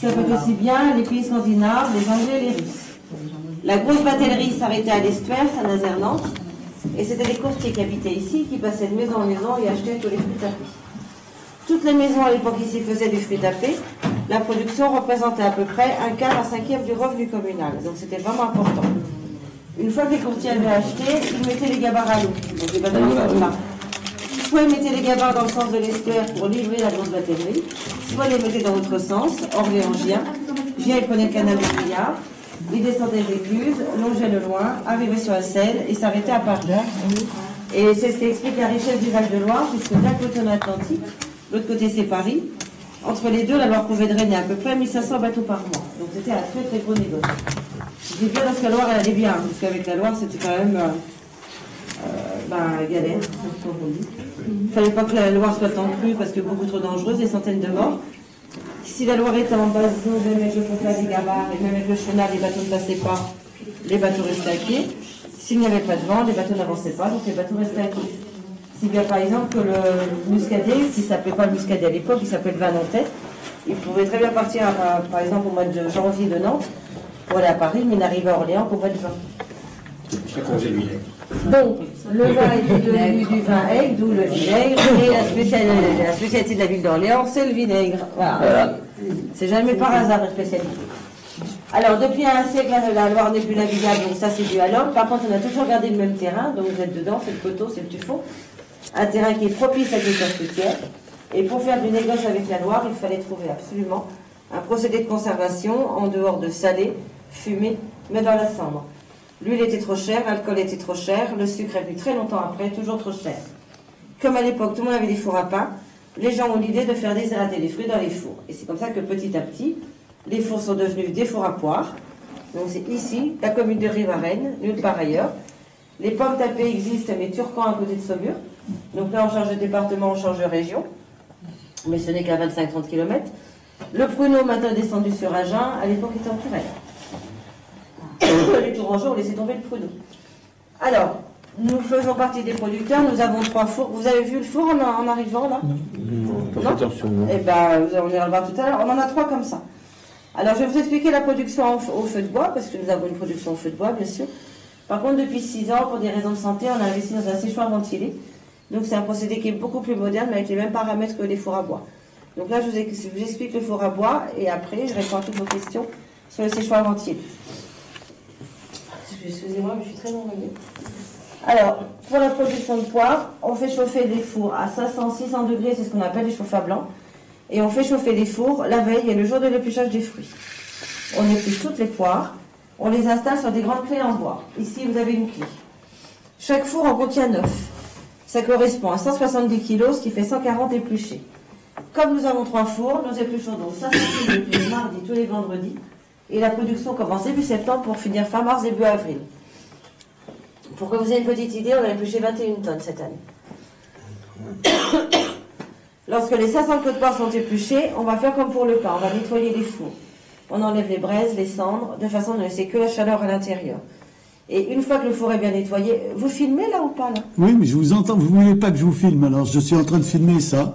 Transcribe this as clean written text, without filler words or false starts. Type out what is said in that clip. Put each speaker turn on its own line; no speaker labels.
Ça peut être aussi bien les pays scandinaves, les Anglais et les Russes. La grosse batellerie s'arrêtait à l'Estuaire, Saint-Nazaire-Nantes, et c'était des courtiers qui habitaient ici, qui passaient de maison en maison et achetaient tous les fruits tapés. Toutes les maisons à l'époque ici faisaient du fruit tapé. La production représentait à peu près un quart à 5e du revenu communal, donc c'était vraiment important. Une fois que les courtiers avaient acheté, ils mettaient les gabarres à l'eau, donc les bateaux là. Soit ils mettaient les gabarres dans le sens de l'Estuaire pour livrer la grosse batellerie, soit ils les mettaient dans l'autre sens, Orléans-Gien. Gien, ils prenaient le canal de Briard, ils descendaient les écluses, longeaient le Loing, arrivaient sur la Seine et s'arrêtaient à Paris. Et c'est ce qui explique la richesse du Val de Loire, puisque d'un côté on a l'Atlantique, l'autre côté c'est Paris. Entre les deux, la Loire pouvait drainer à peu près 1500 bateaux par mois. Donc c'était un très très gros négoce. Je dis bien parce que la Loire elle allait bien, parce qu'avec la Loire c'était quand même galère, comme on dit. Il ne fallait pas que la Loire soit en crue parce que beaucoup trop dangereuse, des centaines de morts. Si la Loire était en basse d'eau, même avec le flottage des gabarres et même avec le chenal, les bateaux ne passaient pas, les bateaux restaient à quai. S'il n'y avait pas de vent, les bateaux n'avançaient pas, donc les bateaux restaient à quai. Si bien par exemple que le muscadet, s'il ne s'appelait pas le muscadet à l'époque, il s'appelait le vin nantais, il pouvait très bien partir, par exemple, au mois de janvier de Nantes, pour aller à Paris, mais n'arriver à Orléans qu'au mois de juin. Donc, le vin était devenu du vin aigre, d'où le vinaigre, et la spécialité de la ville d'Orléans, c'est le vinaigre. Voilà. C'est jamais par hasard une spécialité. Alors, depuis un siècle, la Loire n'est plus navigable, donc ça c'est dû à l'homme. Par contre, on a toujours gardé le même terrain, donc vous êtes dedans, c'est le coteau, c'est le tuffeau. Un terrain qui est propice à l'agriculture côtière. Et pour faire du négoce avec la Loire, il fallait trouver absolument un procédé de conservation en dehors de salé, fumé, mais dans la cendre. L'huile était trop chère, l'alcool était trop cher, le sucre est venu très longtemps après, toujours trop cher. Comme à l'époque, tout le monde avait des fours à pain, les gens ont l'idée de faire déshydrater les fruits dans les fours. Et c'est comme ça que petit à petit, les fours sont devenus des fours à poire. Donc c'est ici, la commune de Rivarennes, nulle part ailleurs. Les pommes tapées existent, mais Turcan à côté de Saumur. Donc là, on change de département, on change de région. Mais ce n'est qu'à 25-30 km. Le pruneau, maintenant descendu sur Agen, à l'époque était en Touraine. Les Tourangeaux ont laissé tomber le pruneau. Alors, nous faisons partie des producteurs, nous avons 3 fours. Vous avez vu le four en arrivant là? Non. Attention. Eh bien, on ira le voir tout à l'heure. On en a 3 comme ça. Alors, je vais vous expliquer la production au feu de bois, parce que nous avons une production au feu de bois, bien sûr. Par contre, depuis 6 ans, pour des raisons de santé, on a investi dans un séchoir ventilé. Donc, c'est un procédé qui est beaucoup plus moderne, mais avec les mêmes paramètres que les fours à bois. Donc là, je vous explique le four à bois, et après, je réponds à toutes vos questions sur le séchoir ventilé. Excusez-moi, mais je suis très enrhumée. Alors, pour la production de poivre, on fait chauffer des fours à 500-600 degrés, c'est ce qu'on appelle les chauffeurs blancs. Et on fait chauffer les fours la veille et le jour de l'épluchage des fruits. On épluche toutes les poires, on les installe sur des grandes clés en bois. Ici, vous avez une clé. Chaque four en contient 9. Ça correspond à 170 kg, ce qui fait 140 épluchés. Comme nous avons 3 fours, nous épluchons donc 500 kg tous les mardis, tous les vendredis. Et la production commence début septembre pour finir fin mars, début avril. Pour que vous ayez une petite idée, on a épluché 21 tonnes cette année. Lorsque les 500 queues de poire sont épluchées, on va faire comme pour le pain, on va nettoyer les fours. On enlève les braises, les cendres, de façon à ne laisser que la chaleur à l'intérieur. Et une fois que le four est bien nettoyé, vous filmez là ou pas là?
Oui, mais je vous entends, vous ne voulez pas que je vous filme, alors je suis en train de filmer ça.